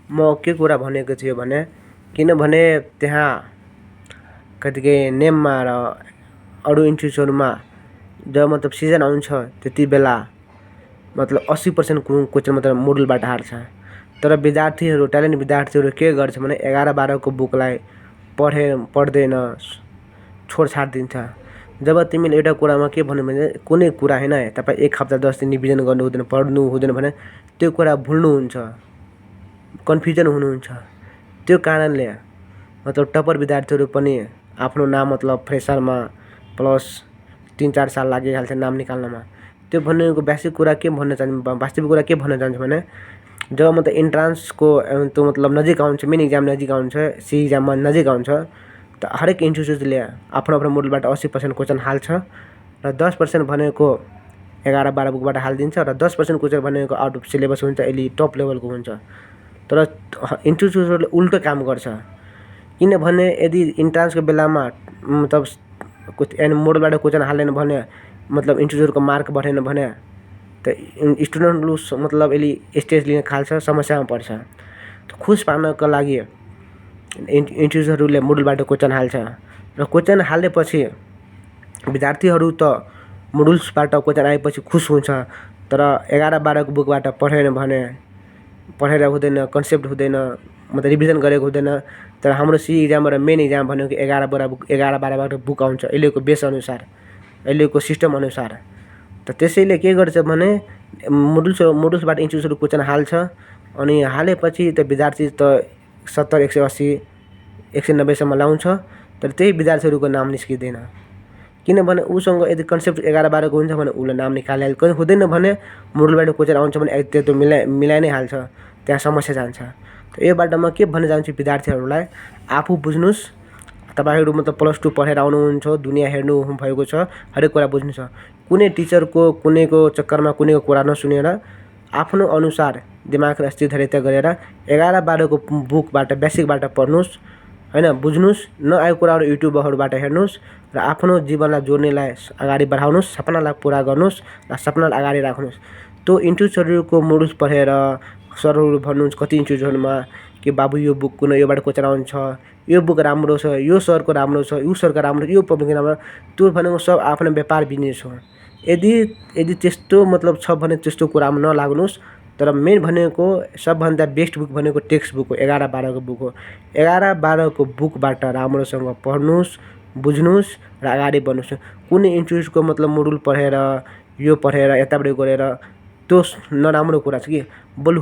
म के कुरा भनेको थियो भने किनभने त्यहाँ कतिकै नेममा र अरू इन्स्टिट्युटहरूमा जब मतलब सिजन आउँछ त्यति बेला मतलब 80% क्वेसन मतलब मोडुलबाट हाल्छ। तर विद्यार्थीहरू ट्यालेन्ट विद्यार्थीहरू के गर्छ भने 11-12 को बुकलाई पढ्दैन छोडछाड दिन्छ। जब तिमीले एउटा कुरामा के भन्नु भने कुनै कुरा हैन तपाईँ 1 हप्ता 10 दिन रिभिजन गर्नु हुँदैन पढ्नु हुँदैन भने त्यो कुरा भुल्नुहुन्छ कन्फ्युजन हुनुहुन्छ। त्यो कारणले मतलब टपर विद्यार्थीहरू पनि आफ्नो नाम मतलब फ्रेसरमा प्लस 3-4 साल लागिहाल्छ नाम निकाल्नमा। त्यो भनेको वास्तविक कुरा के भन्न चाहन्छु भने जब मतलब इन्ट्रान्सको त्यो मतलब नजिक आउँछ मेन एक्जाम नजिक आउँछ सी एक्जाममा नजिक आउँछ त हरेक इन्स्टिट्युटले आफ्नो मोडलबाट 80% क्वेसन हाल्छ र 10% भनेको 11-12 बुकबाट हालिदिन्छ र 10% क्वेसन भनेको आउट अफ सिलेबस हुन्छ अलि टप लेभलको हुन्छ। तर इन्स्टिट्युटहरूले उल्टो काम गर्छ किनभने यदि इन्ट्रान्सको बेलामा मतलब मोडलबाट क्वेसन हालेन भने मतलब इन्स्टिट्युटको मार्क बढेन भने त स्टुडेन्टहरू मतलब अलि स्टेज लिन थाल्छ समस्यामा पर्छ। खुस पार्नको लागि इन्स्टिट्युटहरूले मोडलबाट क्वेसन हाल्छ र क्वेसन हालेपछि विद्यार्थीहरू त मोडुल्सबाट क्वेसन आएपछि खुस हुन्छ तर 11-12 को बुकबाट पढेन भने पढेर हुँदैन कन्सेप्ट हुँदैन मतलब रिभिजन गरेको हुँदैन। तर हाम्रो सी एक्जाम र मेन एक्जाम भनेको 11-12बाट बुक आउँछ अहिलेको बेस अनुसार अहिलेको सिस्टम अनुसार। त त्यसैले के गर्छ भने मोडुल्सबाट इन्स्टिट्युटहरू क्वेसन हाल्छ अनि हालेपछि त विद्यार्थी त 70 180 190 सम्म ल्याउँछ तर त्यही विद्यार्थीहरूको नाम निस्किँदैन किनभने उसँग यदि कन्सेप्ट 11-12 को हुन्छ भने उसले नाम निकाल्यो हुँदैन भने मोडलबाट क्वेसन आउँछ भने त्यो मिलाइ नै हाल्छ त्यहाँ समस्या जान्छ। त यो बाटोमा के भन्न चाहन्छु विद्यार्थीहरूलाई आफू बुझ्नुस् तपाईहरु मतलब +2 पढेर आउनुहुन्छ दुनिया हेर्नु भएको छ हरेक कुरा बुझ्नु छ कुनै टिचरको कुनैको चक्करमा कुनैको कुरा नसुनेर आफ्नो अनुसार दिमाग स्थिर धैर्यता गरेर 11-12 को बुकबाट बेसिकबाट पढ्नुस् हैन बुझ्नुस् नआएको कुराहरु युट्युबहरुबाट हेर्नुस् र आफ्नो जीवनलाई जोड्नेलाई अगाडि बढाउनुस् सपनालाई पूरा गर्नुस् र सपनालाई अगाडि राख्नुस्। त्यो इन्स्टिट्युटहरुको मोडल्स पढेर सरहरु भन्नुहुन्छ कति इन्स्टिट्युटहरुमा कि बाबु यो बुक कुन योबाट क्वेशन आउँछ यो बुक राम्रो छ यो सरको राम्रो छ यो सरको राम्रो यो पब्लिक राम्रो त्यो भनेको सब आफ्नो व्यापार बिजनेस हो। यदि त्यस्तो मतलब छ भने त्यस्तो कुरामा नलाग्नुस् तर मेन भनेको सबभन्दा बेस्ट बुक भनेको टेक्स्ट बुक हो 11-12 को बुक हो। 11-12 को बुकबाट राम्रोसँग पढ्नुस् बुझ्नुस् र अगाडि बढ्नुस्। कुनै इन्स्टिट्युटको मतलब मोडुल पढेर यो पढेर यताबाट गरेर त्यो नराम्रो कुरा छ कि बल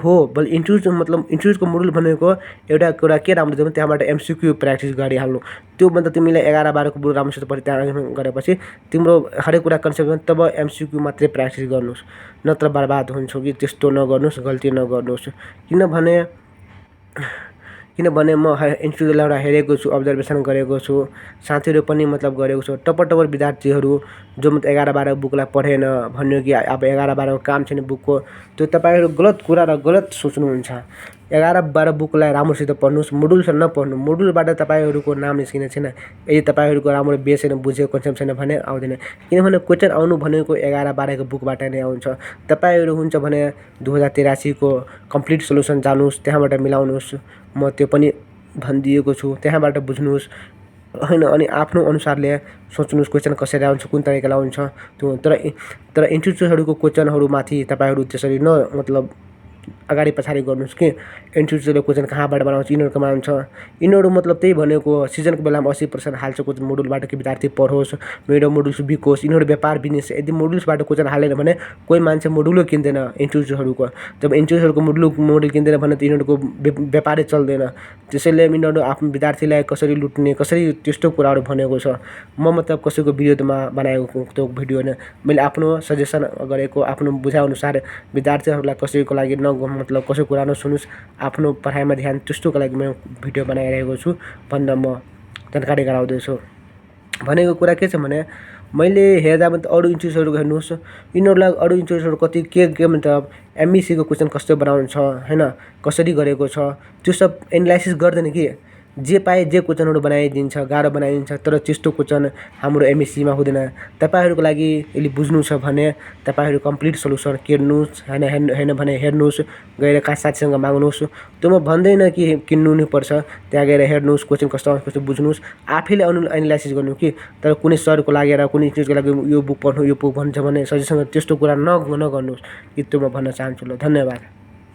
इन्स्टिट्युटको मोडुल भनेको एउटा कुरा के राम्रो छ भने त्यहाँबाट एमसीक्यू प्र्याक्टिस गरिहाल्नु त्यो भन्दा तिमीले 11-12 को बुक राम्रोसित पढि त्यहाँ गरेपछि तिम्रो हरेक कुरा कन्सेप्ट तब एमसीक्यू मात्रै प्र्याक्टिस गर्नुस् नत्र बर्बाद हुन्छ कि त्यस्तो नगर्नुस् गल्ती नगर्नुस्। किनभने म इन्स्टिट्युटलाई हेरेको छु अब्जर्भेसन गरेको छु साथीहरु पनि मतलब गरेको छु टपर विद्यार्थीहरु जो मतलब 11-12 बुकलाई पढेन भन्यो कि अब 11-12 को काम छैन बुकको त्यो तपाईहरु गलत कुरा र गलत सोच्नुहुन्छ। 11-12 बुकलाई राम्रोसित पढ्नुस् मोडुल नपढ्नु मोडुलबाट तपाईहरुको नाम निस्किने छैन यदि तपाईहरुको राम्रो बेस छैन बुझेको कन्सेप्ट छैन भने आउँदैन किनभने क्वेशन आउनु भनेको 11-12 को बुकबाट नै आउँछ। तपाईहरु हुन्छ भने 2083 को कम्प्लिट सोलुसन जानुस् त्यहाँबाट मिलाउनुस् म त्यो पनि भनिदिएको छु त्यहाँबाट बुझ्नुस् हैन अनि आफ्नो अनुसारले सोच्नुस् क्वेशन कसरी आउँछ कुन तरिकाले आउँछ त्यो तर इन्स्टिट्युटहरुको क्वेशनहरु माथि तपाईहरु त्यसरी मतलब अगाडि पछाडी गर्नुस् कि इन्स्टिट्युटले क्वेशन कहाँबाट बनाउँछ यिनीहरुकोमा आउँछ यिनीहरु मतलब त्यही भनेको सिजनको बेलामा 80% हाल्छ क्वेशन मोडुलबाट कि विद्यार्थी पढोस् मेरो मोडुल्स बिकोस् यिनीहरु व्यापार बिजनेस यदि मोडुल्सबाट क्वेशन हालेन भने कोही मान्छे मोडुलै किन्दैन इन्स्टिट्युटहरुको जब इन्स्टिट्युटहरुको मोडुल किन्दैन भने त यिनीहरुको व्यापारै चल्दैन। त्यसैले यिनीहरु आफ्नो विद्यार्थीलाई कसरी लुट्ने कसरी त्यस्तो कुराहरु भनेको छ म मतलब कसैको विरोधमा बनाएको त्यो भिडियो हैन मैले आफ्नो सजेसन गरेको आफ्नो बुझाइ अनुसार विद्यार्थीहरुलाई कसैको लागि मतलब कसैको कुरा नसुनुस् आफ्नो पढाइमा ध्यान त्यस्तोको लागि म भिडियो बनाइरहेको छु भन्दा म जानकारी गराउँदैछु। भनेको कुरा के छ भने मैले हेर्दा पनि अरु इन्स्टिट्युटहरु हेर्नुस् यिनीहरुलाई अरु इन्स्टिट्युटहरु कति के मतलब एमईसी को क्वेशन कस्तो बनाउँछ हैन कसरी गरेको छ त्यो सब एनालाइसिस गर्दैन कि जे पाए जे क्वेसनहरू बनाइदिन्छ, गाह्रो बनाइदिन्छ, तर त्यस्तो क्वेसन हाम्रो एमएससीमा हुँदैन। तपाईँहरूको लागि यसले बुझ्नु छ भने तपाईँहरू कम्प्लिट सल्युसन किन्नुहोस्, होइन भने हेर्नुहोस्, गएर साथीसँग माग्नुहोस्। त्यो म भन्दैन कि किन्नु नै पर्छ, त्यहाँ गएर हेर्नुहोस्, क्वेसन कस्तो आउँछ कस्तो बुझ्नुहोस्, आफैले एनालाइसिस गर्नु कि। तर कुनै सरको लागेर कुनै चिजको लागि यो बुक पढ्नु, यो बुक भन्छ भने सजेसन त्यस्तो कुरा नगर्नुहोस्। त्यो म भन्न चाहन्छु। ल, धन्यवाद।